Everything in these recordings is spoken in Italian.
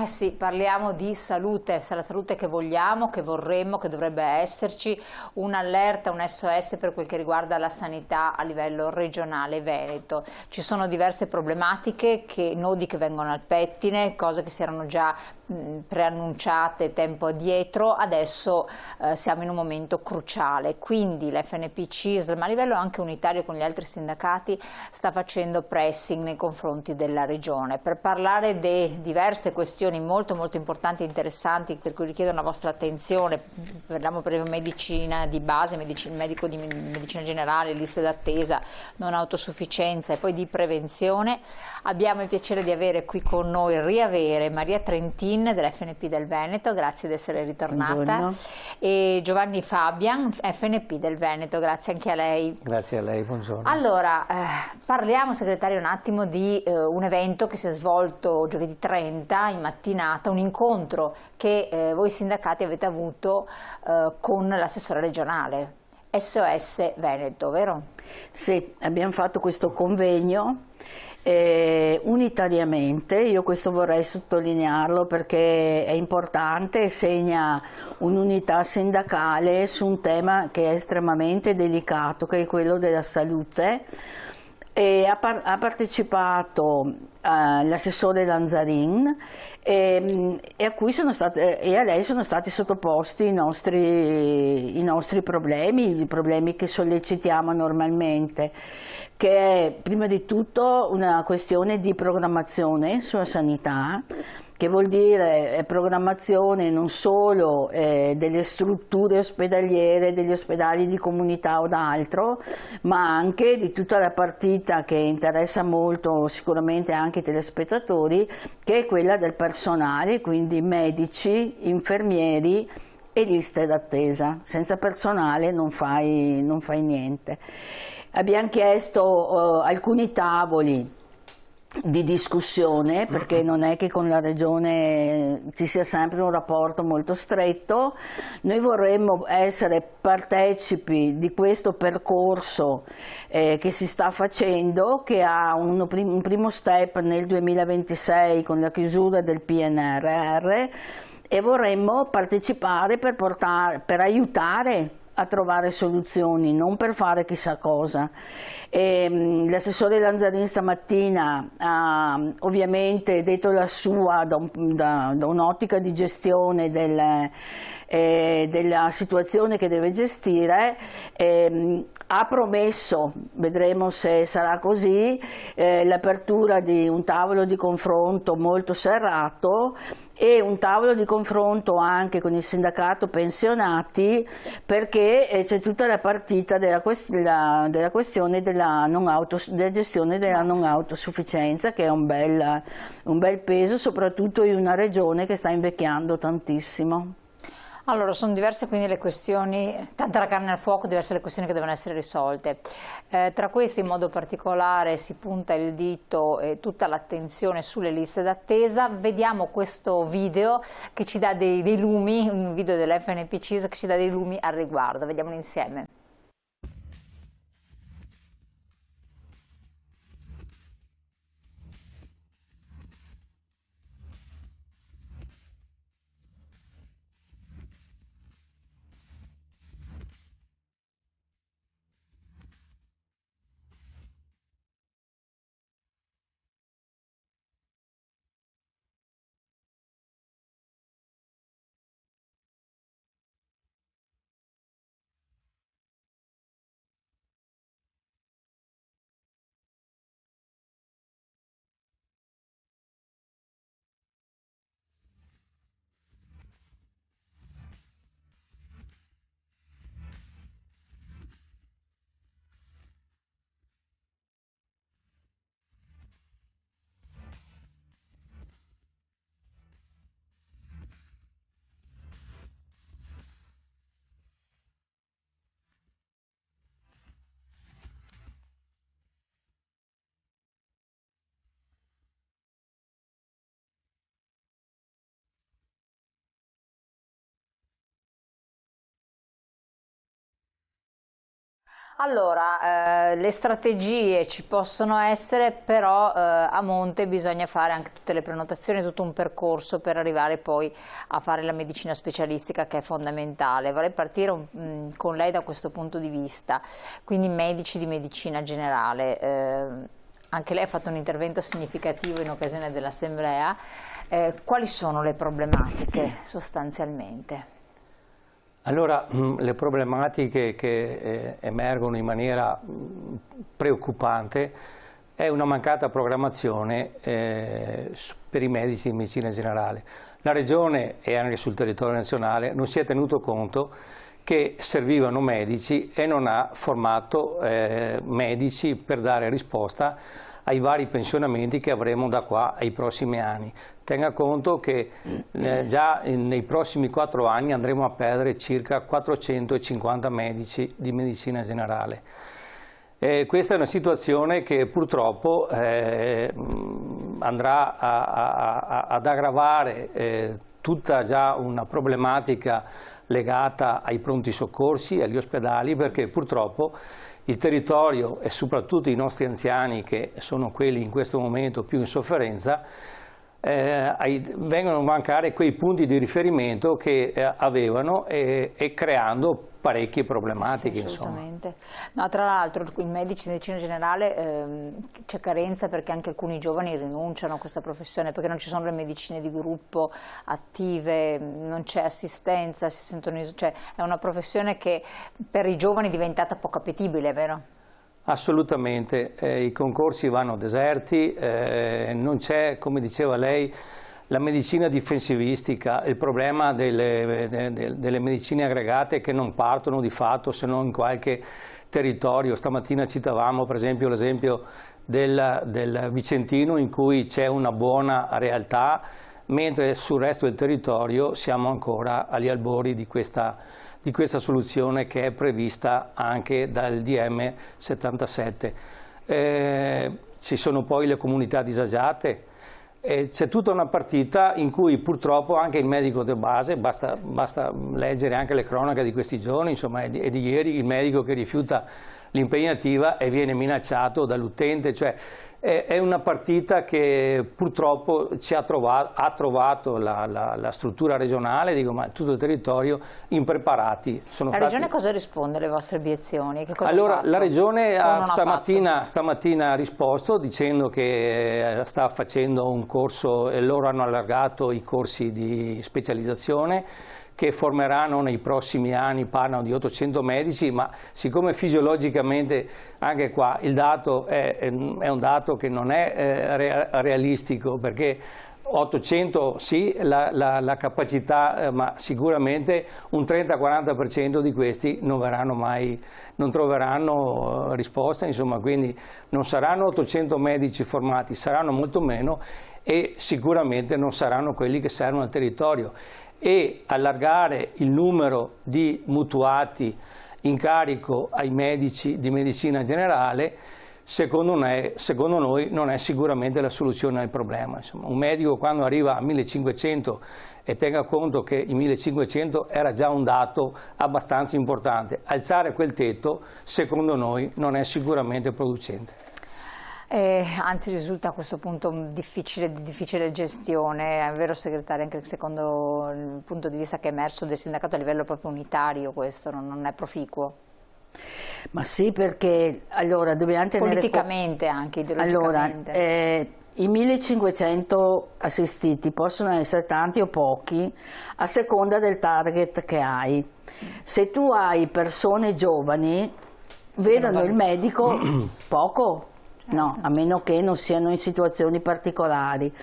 Sì, parliamo di salute, se la salute che vogliamo, che vorremmo, che dovrebbe esserci, un'allerta, un SOS per quel che riguarda la sanità a livello regionale veneto. Ci sono diverse problematiche, nodi che vengono al pettine, cose che si erano già preannunciate tempo addietro, adesso siamo in un momento cruciale, quindi l'FNP CISL, ma a livello anche unitario con gli altri sindacati, sta facendo pressing nei confronti della regione per parlare di diverse questioni molto importanti e interessanti per cui richiedono la vostra attenzione. Parliamo per medicina di base, medico di medicina generale, liste d'attesa, non autosufficienza e poi di prevenzione. Abbiamo il piacere di avere qui con noi, riavere Maria Trentin dell'FNP del Veneto, grazie di essere ritornata. Buongiorno. E Giovanni Fabian, FNP del Veneto, grazie anche a lei. Grazie a lei, buongiorno. Allora, parliamo segretario un attimo di un evento che si è svolto giovedì 30 in mattinata, un incontro che voi sindacati avete avuto con l'assessore regionale, SOS Veneto, vero? Sì, abbiamo fatto questo convegno unitariamente, io questo vorrei sottolinearlo perché è importante e segna un'unità sindacale su un tema che è estremamente delicato, che è quello della salute. E ha partecipato l'assessore Lanzarin e a lei sono stati sottoposti i nostri problemi, i problemi che sollecitiamo normalmente, che è prima di tutto una questione di programmazione sulla sanità, che vuol dire programmazione non solo delle strutture ospedaliere, degli ospedali di comunità o d'altro, ma anche di tutta la partita che interessa molto sicuramente anche i telespettatori, che è quella del personale, quindi medici, infermieri e liste d'attesa. Senza personale non fai niente. Abbiamo chiesto alcuni tavoli di discussione, perché non è che con la regione ci sia sempre un rapporto molto stretto. Noi vorremmo essere partecipi di questo percorso che si sta facendo, che ha un primo step nel 2026 con la chiusura del PNRR, e vorremmo partecipare per aiutare a trovare soluzioni, non per fare chissà cosa. L'assessore Lanzarin stamattina ha ovviamente detto la sua da un'ottica di gestione della situazione che deve gestire. Ha promesso, vedremo se sarà così, l'apertura di un tavolo di confronto molto serrato e un tavolo di confronto anche con il sindacato pensionati, perché c'è tutta la partita della questione della gestione della non autosufficienza, che è un bel peso, soprattutto in una regione che sta invecchiando tantissimo. Allora, sono diverse quindi le questioni, tanta la carne al fuoco, diverse le questioni che devono essere risolte. Tra queste in modo particolare si punta il dito e tutta l'attenzione sulle liste d'attesa. Vediamo questo video che ci dà dei lumi, un video dell'FNP CISL che ci dà dei lumi al riguardo. Vediamolo insieme. Allora, le strategie ci possono essere, però a monte bisogna fare anche tutte le prenotazioni, tutto un percorso per arrivare poi a fare la medicina specialistica, che è fondamentale. Vorrei partire con lei da questo punto di vista, quindi medici di medicina generale. Anche lei ha fatto un intervento significativo in occasione dell'assemblea. Quali sono le problematiche sostanzialmente? Allora, le problematiche che emergono in maniera preoccupante è una mancata programmazione per i medici di medicina generale. La Regione e anche sul territorio nazionale non si è tenuto conto che servivano medici e non ha formato medici per dare risposta ai vari pensionamenti che avremo da qua ai prossimi anni. Tenga conto che già nei prossimi 4 anni andremo a perdere circa 450 medici di medicina generale. Questa è una situazione che purtroppo andrà ad aggravare tutta già una problematica legata ai pronti soccorsi, agli ospedali, perché purtroppo il territorio e soprattutto i nostri anziani, che sono quelli in questo momento più in sofferenza, vengono a mancare quei punti di riferimento che avevano e creando parecchie problematiche. Sì, assolutamente. No, tra l'altro i medici di medicina generale c'è carenza perché anche alcuni giovani rinunciano a questa professione, perché non ci sono le medicine di gruppo attive, non c'è assistenza, si sentono, cioè, è una professione che per i giovani è diventata poco appetibile, vero? Assolutamente, i concorsi vanno deserti, non c'è, come diceva lei, la medicina difensivistica, il problema delle medicine aggregate che non partono di fatto se non in qualche territorio. Stamattina citavamo per esempio l'esempio del Vicentino, in cui c'è una buona realtà, mentre sul resto del territorio siamo ancora agli albori di questa soluzione che è prevista anche dal DM 77. Ci sono poi le comunità disagiate, c'è tutta una partita in cui purtroppo anche il medico di base, basta leggere anche le cronache di questi giorni, insomma, e di ieri, il medico che rifiuta l'impegnativa e viene minacciato dall'utente, cioè è una partita che purtroppo ha trovato la struttura regionale, dico, ma tutto il territorio impreparati. La Regione cosa risponde alle vostre obiezioni? Che cosa allora, la Regione stamattina ha risposto dicendo che sta facendo un corso e loro hanno allargato i corsi di specializzazione, che formeranno nei prossimi anni, parlano di 800 medici, ma siccome fisiologicamente anche qua il dato è un dato che non è realistico, perché 800 sì, la capacità, ma sicuramente un 30-40% di questi non troveranno risposta, insomma, quindi non saranno 800 medici formati, saranno molto meno e sicuramente non saranno quelli che servono al territorio. E allargare il numero di mutuati in carico ai medici di medicina generale, secondo noi non è sicuramente la soluzione al problema. Insomma, un medico quando arriva a 1500, e tenga conto che i 1500 era già un dato abbastanza importante, alzare quel tetto secondo noi non è sicuramente producente. Anzi risulta a questo punto di difficile gestione, è vero segretario, anche secondo il punto di vista che è emerso del sindacato a livello proprio unitario, questo non è proficuo? Ma sì, perché allora dobbiamo tenere politicamente anche, ideologicamente. Allora, i 1500 assistiti possono essere tanti o pochi a seconda del target che hai. Se tu hai persone giovani, vedono il medico poco. No, a meno che non siano in situazioni particolari.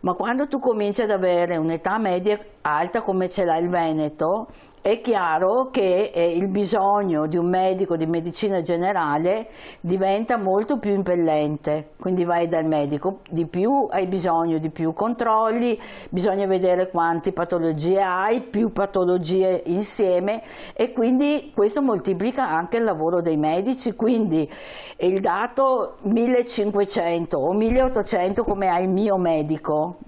Ma quando tu cominci ad avere un'età media alta come ce l'ha il Veneto, è chiaro che il bisogno di un medico di medicina generale diventa molto più impellente, quindi vai dal medico di più, hai bisogno di più controlli, bisogna vedere quante patologie hai, più patologie insieme, e quindi questo moltiplica anche il lavoro dei medici, quindi il dato 1500 o 1800 come ha il mio medico,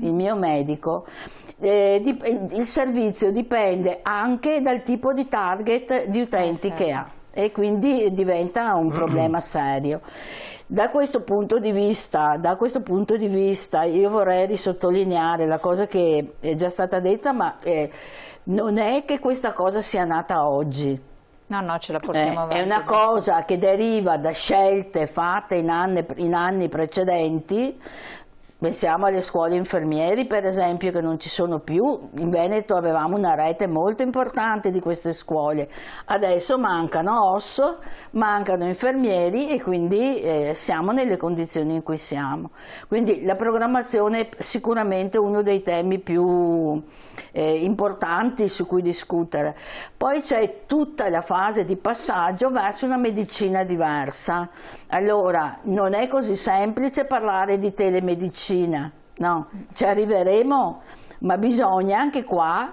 il servizio dipende anche dal tipo di target di utenti che ha. e quindi diventa un problema serio. Da questo punto di vista io vorrei risottolineare la cosa che è già stata detta, ma non è che questa cosa sia nata oggi. No, ce la portiamo avanti. È una cosa che deriva da scelte fatte in anni precedenti. Pensiamo alle scuole infermieri, per esempio, che non ci sono più. In Veneto avevamo una rete molto importante di queste scuole. Adesso mancano OSS, mancano infermieri e quindi siamo nelle condizioni in cui siamo. Quindi la programmazione è sicuramente uno dei temi più importanti su cui discutere. Poi c'è tutta la fase di passaggio verso una medicina diversa. Allora, non è così semplice parlare di telemedicina. No, ci arriveremo, ma bisogna anche qua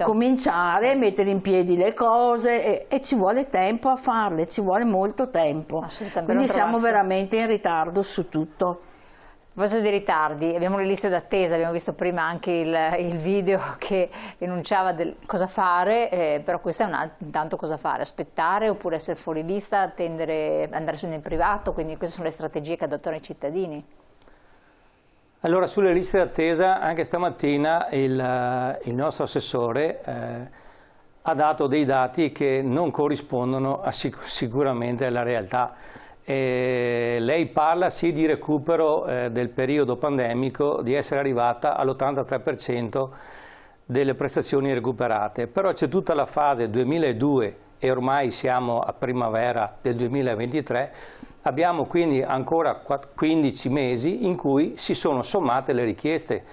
cominciare a mettere in piedi le cose e ci vuole tempo a farle, ci vuole molto tempo. Quindi siamo veramente in ritardo su tutto. A proposito di ritardi, abbiamo le liste d'attesa, abbiamo visto prima anche il video che enunciava cosa fare, però questo è intanto cosa fare, aspettare oppure essere fuori lista, andare nel privato, quindi queste sono le strategie che adottano i cittadini. Allora, sulle liste d'attesa, anche stamattina il nostro assessore ha dato dei dati che non corrispondono sicuramente alla realtà. Lei parla sì di recupero del periodo pandemico, di essere arrivata all'83% delle prestazioni recuperate, però c'è tutta la fase 2002 e ormai siamo a primavera del 2023, abbiamo quindi ancora 15 mesi in cui si sono sommate le richieste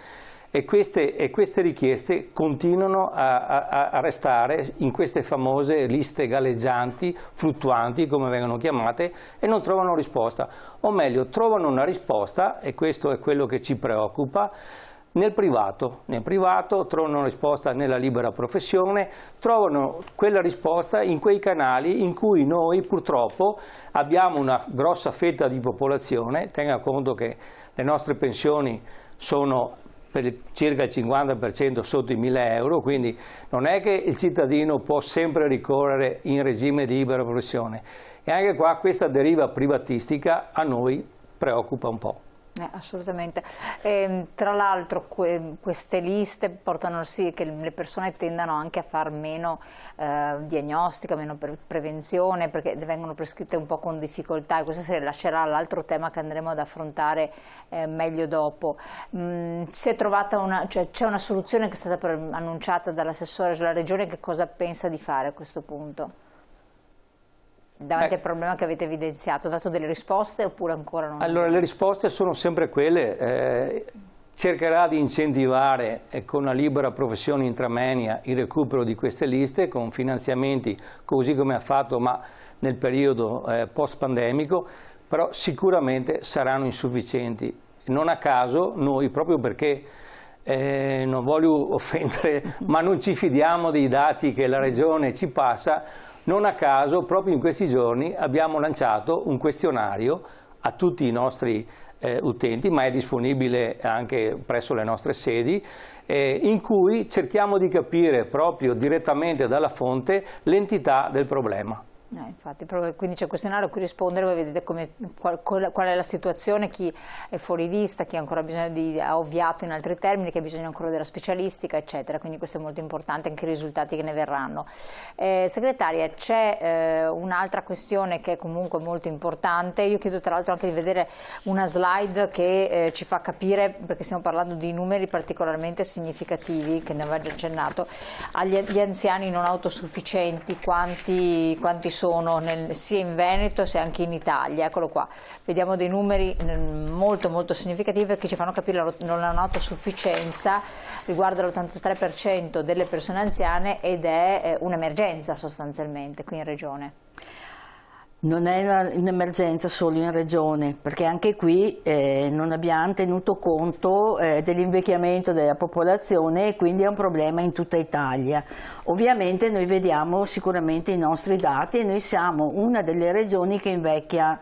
e queste richieste continuano a restare in queste famose liste galleggianti, fluttuanti come vengono chiamate, e non trovano risposta, o meglio trovano una risposta, e questo è quello che ci preoccupa, nel privato trovano una risposta nella libera professione, trovano quella risposta in quei canali in cui noi purtroppo abbiamo una grossa fetta di popolazione. Tenga conto che le nostre pensioni sono per circa il 50% sotto i 1.000 euro, quindi non è che il cittadino può sempre ricorrere in regime di libera professione, e anche qua questa deriva privatistica a noi preoccupa un po'. Assolutamente. Tra l'altro queste liste portano sì che le persone tendano anche a far meno diagnostica, meno prevenzione, perché vengono prescritte un po' con difficoltà, e questo si lascerà l'altro tema che andremo ad affrontare meglio dopo. Si è trovata c'è una soluzione che è stata annunciata dall'assessore della Regione. Che cosa pensa di fare a questo punto? Davanti al problema che avete evidenziato, ha dato delle risposte oppure ancora non? Allora, le risposte sono sempre quelle, cercherà di incentivare con la libera professione intramoenia il recupero di queste liste con finanziamenti così come ha fatto ma nel periodo post-pandemico, però sicuramente saranno insufficienti. Non a caso noi, proprio perché non voglio offendere, ma non ci fidiamo dei dati che la Regione ci passa, non a caso proprio in questi giorni abbiamo lanciato un questionario a tutti i nostri utenti, ma è disponibile anche presso le nostre sedi, in cui cerchiamo di capire proprio direttamente dalla fonte l'entità del problema. Infatti, quindi c'è il questionario a cui rispondere, voi vedete qual è la situazione, chi è fuori lista, chi ha ancora bisogno ha ovviato in altri termini, chi ha bisogno ancora della specialistica, eccetera, quindi questo è molto importante, anche i risultati che ne verranno. Segretaria, c'è un'altra questione che è comunque molto importante, io chiedo tra l'altro anche di vedere una slide che ci fa capire, perché stiamo parlando di numeri particolarmente significativi, che ne aveva già accennato, agli anziani non autosufficienti, quanti sono sia in Veneto sia anche in Italia. Eccolo qua, vediamo dei numeri molto molto significativi, perché ci fanno capire la non autosufficienza riguarda l'83% delle persone anziane ed è un'emergenza sostanzialmente qui in Regione. Non è un'emergenza solo in Regione, perché anche qui non abbiamo tenuto conto dell'invecchiamento della popolazione, e quindi è un problema in tutta Italia. Ovviamente noi vediamo sicuramente i nostri dati e noi siamo una delle regioni che invecchia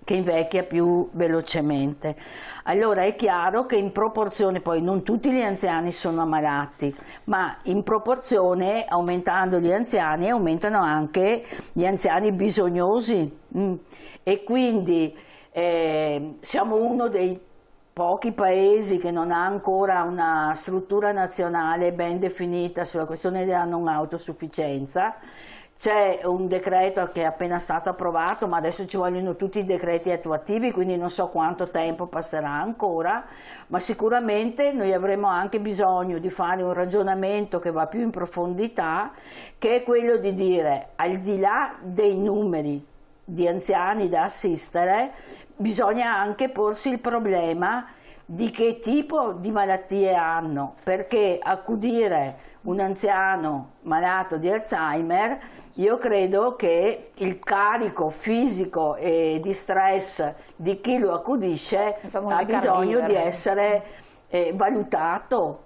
che invecchia più velocemente. Allora è chiaro che in proporzione, poi non tutti gli anziani sono ammalati, ma in proporzione, aumentando gli anziani, aumentano anche gli anziani bisognosi, e quindi siamo uno dei pochi paesi che non ha ancora una struttura nazionale ben definita sulla questione della non autosufficienza. C'è un decreto che è appena stato approvato, ma adesso ci vogliono tutti i decreti attuativi, quindi non so quanto tempo passerà ancora, ma sicuramente noi avremo anche bisogno di fare un ragionamento che va più in profondità, che è quello di dire, al di là dei numeri di anziani da assistere, bisogna anche porsi il problema di che tipo di malattie hanno, perché accudire un anziano malato di Alzheimer, io credo che il carico fisico e di stress di chi lo accudisce ha bisogno di essere valutato,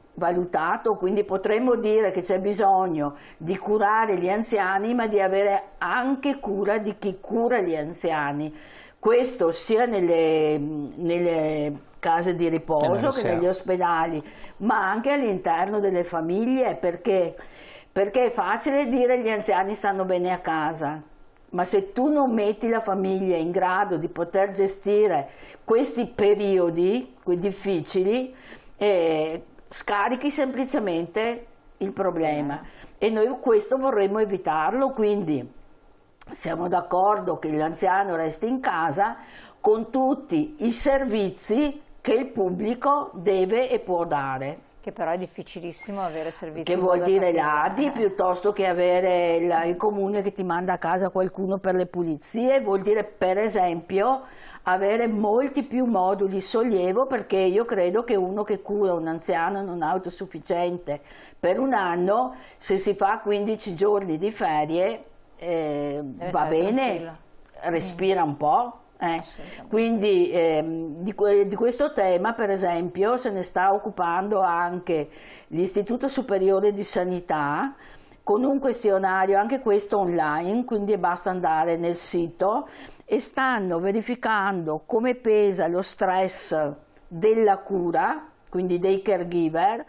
quindi potremmo dire che c'è bisogno di curare gli anziani, ma di avere anche cura di chi cura gli anziani. Questo sia nelle case di riposo che negli ospedali, ma anche all'interno delle famiglie, perché è facile dire gli anziani stanno bene a casa, ma se tu non metti la famiglia in grado di poter gestire questi periodi difficili, scarichi semplicemente il problema, e noi questo vorremmo evitarlo, quindi siamo d'accordo che l'anziano resti in casa con tutti i servizi che il pubblico deve e può dare. Che però è difficilissimo avere servizi. Che vuol dire l'ADI piuttosto che avere il comune che ti manda a casa qualcuno per le pulizie, vuol dire per esempio avere molti più moduli sollievo, perché io credo che uno che cura un anziano non autosufficiente per un anno, se si fa 15 giorni di ferie, va bene, respira un po'. Quindi di questo tema per esempio se ne sta occupando anche l'Istituto Superiore di Sanità con un questionario, anche questo online, quindi basta andare nel sito, e stanno verificando come pesa lo stress della cura, quindi dei caregiver,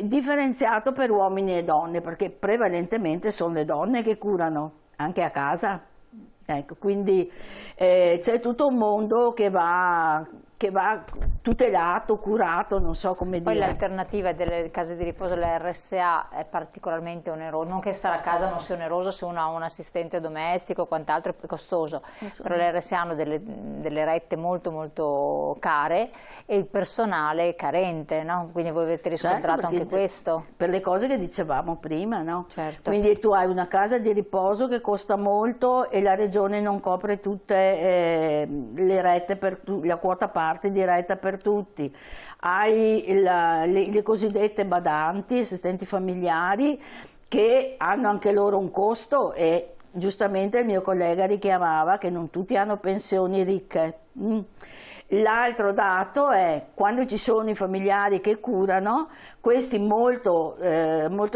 differenziato per uomini e donne, perché prevalentemente sono le donne che curano anche a casa. Ecco, quindi c'è tutto un mondo che va tutelato, curato, non so come dire. Poi l'alternativa delle case di riposo, le RSA, è particolarmente onerosa, non che stare a casa non sia oneroso se uno ha un assistente domestico o quant'altro, è costoso, però le RSA hanno delle rette molto molto care e il personale è carente, no? Quindi voi avete riscontrato anche questo? Per le cose che dicevamo prima, no? Certo. Quindi tu hai una casa di riposo che costa molto e la regione non copre tutte le rette, la quota parte diretta per tutti, hai le cosiddette badanti, assistenti familiari, che hanno anche loro un costo, e giustamente il mio collega richiamava che non tutti hanno pensioni ricche. L'altro dato è quando ci sono i familiari che curano, questi molto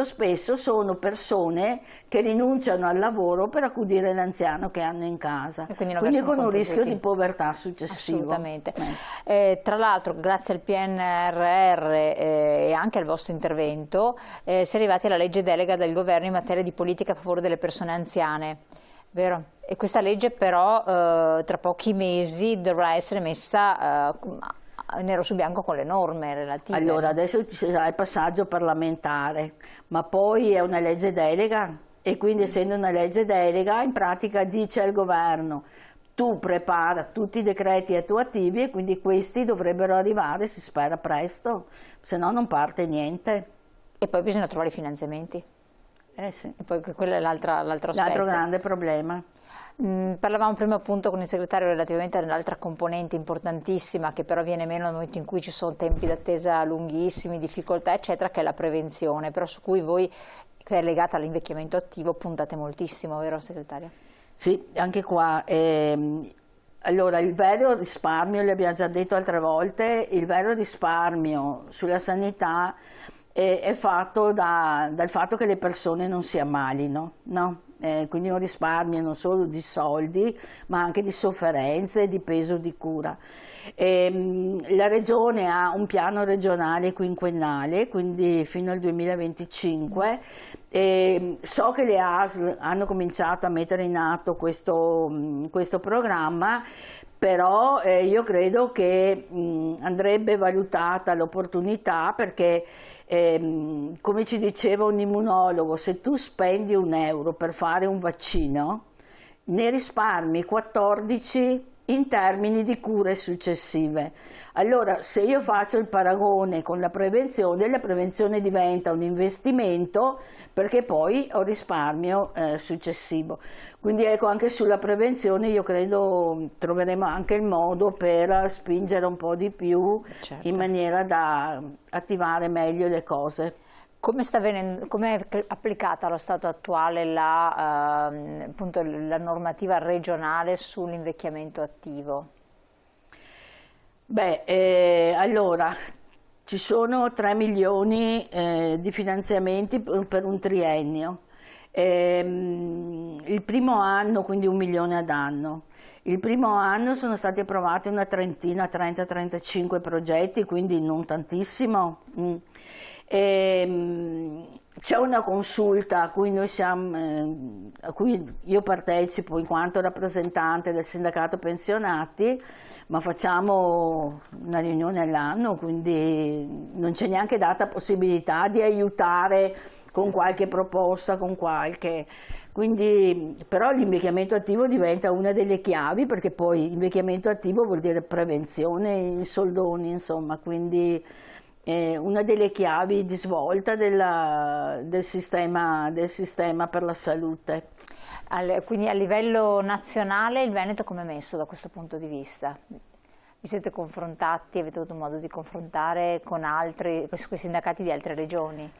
spesso sono persone che rinunciano al lavoro per accudire l'anziano che hanno in casa, quindi con un rischio di povertà successivo. Assolutamente. Tra l'altro grazie al PNRR e anche al vostro intervento si è arrivati alla legge delega del governo in materia di politica a favore delle persone anziane. Vero? E questa legge però tra pochi mesi dovrà essere messa nero su bianco con le norme relative. Allora adesso ci sarà il passaggio parlamentare, ma poi è una legge delega, e quindi essendo una legge delega in pratica dice al governo: tu prepara tutti i decreti attuativi, e quindi questi dovrebbero arrivare, si spera presto, se no non parte niente. E poi bisogna trovare i finanziamenti. Sì. E poi quello è l'altro aspetto. L'altro grande problema. Parlavamo prima appunto con il segretario relativamente all'altra componente importantissima, che però viene meno nel momento in cui ci sono tempi d'attesa lunghissimi, difficoltà eccetera, che è la prevenzione, però su cui voi, che è legata all'invecchiamento attivo, puntate moltissimo, vero segretario? Sì, anche qua. Allora, il vero risparmio, l'abbiamo già detto altre volte, il vero risparmio sulla sanità è fatto dal fatto che le persone non si ammalino, no? quindi un risparmio non solo di soldi ma anche di sofferenze e di peso di cura. La Regione ha un piano regionale quinquennale, quindi fino al 2025, so che le ASL hanno cominciato a mettere in atto questo programma, però io credo che andrebbe valutata l'opportunità, perché come ci diceva un immunologo, se tu spendi €1 per fare un vaccino, ne risparmi 14 in termini di cure successive. Allora, se io faccio il paragone con la prevenzione diventa un investimento, perché poi ho risparmio successivo. Quindi ecco, anche sulla prevenzione io credo troveremo anche il modo per spingere un po' di più, certo, in maniera da attivare meglio le cose. Come è applicata allo stato attuale appunto, la normativa regionale sull'invecchiamento attivo? Beh, allora, ci sono 3 milioni di finanziamenti per un triennio. Il primo anno, quindi 1 milione ad anno. Il primo anno sono stati approvati una trentina, 30-35 progetti, quindi non tantissimo. C'è una consulta a cui a cui io partecipo in quanto rappresentante del sindacato pensionati, ma facciamo una riunione all'anno, quindi non c'è neanche data possibilità di aiutare con qualche proposta, quindi, però l'invecchiamento attivo diventa una delle chiavi, perché poi invecchiamento attivo vuol dire prevenzione in soldoni, insomma, quindi una delle chiavi di svolta del sistema per la salute. Quindi a livello nazionale il Veneto come è messo da questo punto di vista? Vi siete confrontati, avete avuto modo di confrontare con quei sindacati di altre regioni?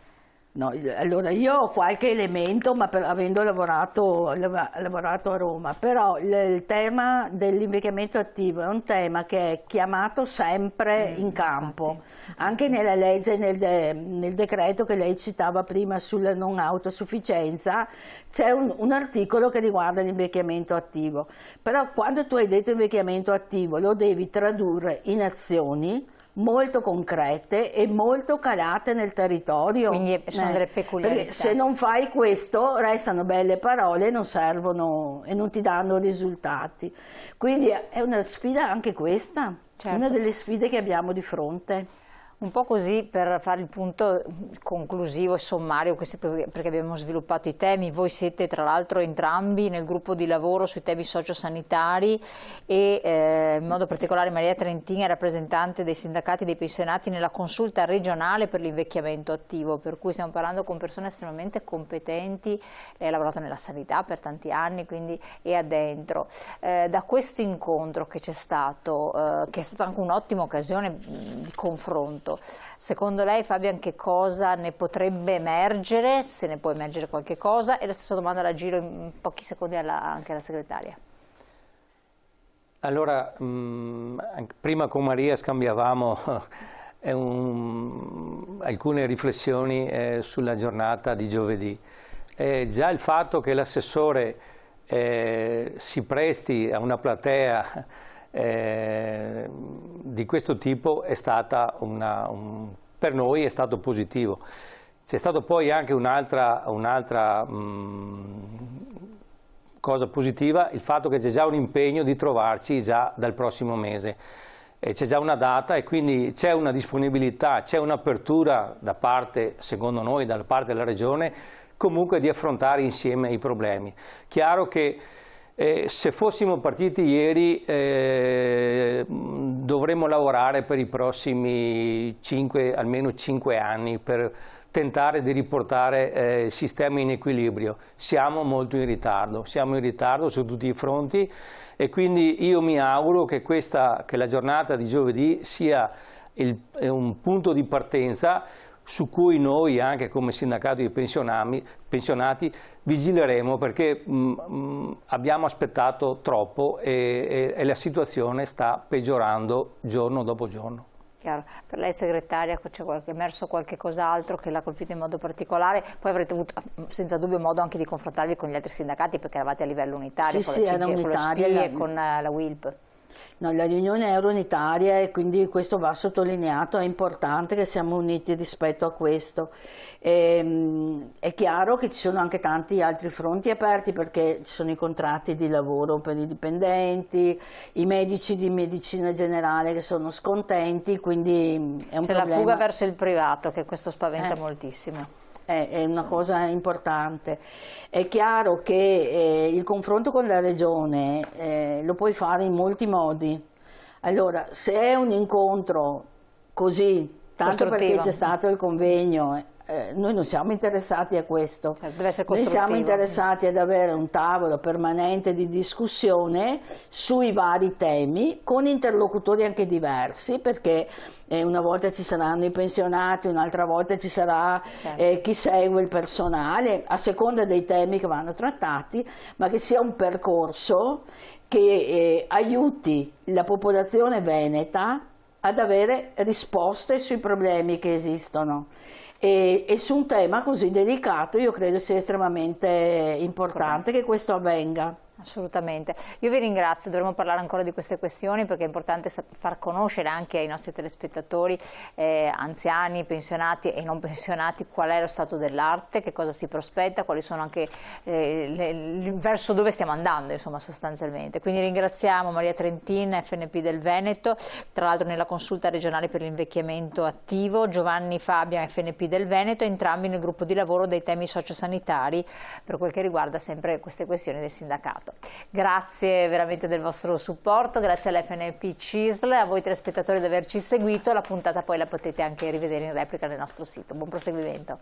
No, allora io ho qualche elemento, ma avendo lavorato a Roma, però il tema dell'invecchiamento attivo è un tema che è chiamato sempre in campo, infatti. Anche nella legge, nel decreto che lei citava prima sulla non autosufficienza, c'è un articolo che riguarda l'invecchiamento attivo, però quando tu hai detto invecchiamento attivo lo devi tradurre in azioni molto concrete e molto calate nel territorio. Quindi sono delle peculiarità. Perché se non fai questo restano belle parole, non servono e non ti danno risultati. Quindi è una sfida anche questa, certo, una delle sfide che abbiamo di fronte. Un po' così per fare il punto conclusivo e sommario, perché abbiamo sviluppato i temi, voi siete tra l'altro entrambi nel gruppo di lavoro sui temi sociosanitari e in modo particolare Maria Trentin è rappresentante dei sindacati dei pensionati nella consulta regionale per l'invecchiamento attivo, per cui stiamo parlando con persone estremamente competenti, lei ha lavorato nella sanità per tanti anni, quindi è addentro. Da questo incontro che c'è stato, che è stata anche un'ottima occasione di confronto, secondo lei, Fabian, che cosa ne potrebbe emergere, se ne può emergere qualche cosa? E la stessa domanda la giro in pochi secondi anche alla segretaria. Allora, prima con Maria scambiavamo alcune riflessioni sulla giornata di giovedì. Già il fatto che l'assessore si presti a una platea di questo tipo è stata per noi è stato positivo. C'è stato poi anche un'altra cosa positiva, il fatto che c'è già un impegno di trovarci già dal prossimo mese. C'è già una data e quindi c'è una disponibilità, c'è un'apertura da parte, secondo noi, dalla parte della Regione, comunque di affrontare insieme i problemi. Chiaro che se fossimo partiti ieri dovremmo lavorare per i prossimi almeno 5 anni per tentare di riportare il sistema in equilibrio. Siamo molto in ritardo su tutti i fronti e quindi io mi auguro che la giornata di giovedì sia un punto di partenza su cui noi anche come sindacato di pensionati vigileremo, perché abbiamo aspettato troppo e la situazione sta peggiorando giorno dopo giorno. Chiaro. Per lei segretaria c'è emerso qualche cos'altro che l'ha colpito in modo particolare? Poi avrete avuto senza dubbio modo anche di confrontarvi con gli altri sindacati, perché eravate a livello unitario, sì, con la CGIL, con la SPI e con la UILP. No, la riunione era unitaria e quindi questo va sottolineato, è importante che siamo uniti rispetto a questo. È chiaro che ci sono anche tanti altri fronti aperti, perché ci sono i contratti di lavoro per i dipendenti, i medici di medicina generale che sono scontenti, quindi è un problema. C'è la fuga verso il privato, che questo spaventa moltissimo. È una cosa importante. È chiaro che il confronto con la Regione lo puoi fare in molti modi. Allora, se è un incontro così, tanto perché c'è stato il convegno, noi non siamo interessati a questo, deve essere noi siamo interessati ad avere un tavolo permanente di discussione sui vari temi con interlocutori anche diversi, perché una volta ci saranno i pensionati, un'altra volta ci sarà chi segue il personale, a seconda dei temi che vanno trattati, ma che sia un percorso che aiuti la popolazione veneta ad avere risposte sui problemi che esistono. E su un tema così delicato io credo sia estremamente importante che questo avvenga. Assolutamente. Io vi ringrazio, dovremo parlare ancora di queste questioni, perché è importante far conoscere anche ai nostri telespettatori, anziani, pensionati e non pensionati, qual è lo stato dell'arte, che cosa si prospetta, quali sono anche verso dove stiamo andando, insomma, sostanzialmente. Quindi ringraziamo Maria Trentin, FNP del Veneto, tra l'altro nella consulta regionale per l'invecchiamento attivo, Giovanni Fabian, FNP del Veneto, entrambi nel gruppo di lavoro dei temi sociosanitari per quel che riguarda sempre queste questioni del sindacato. Grazie veramente del vostro supporto, grazie all'FNP CISL, a voi telespettatori di averci seguito. La puntata poi la potete anche rivedere in replica nel nostro sito. Buon proseguimento.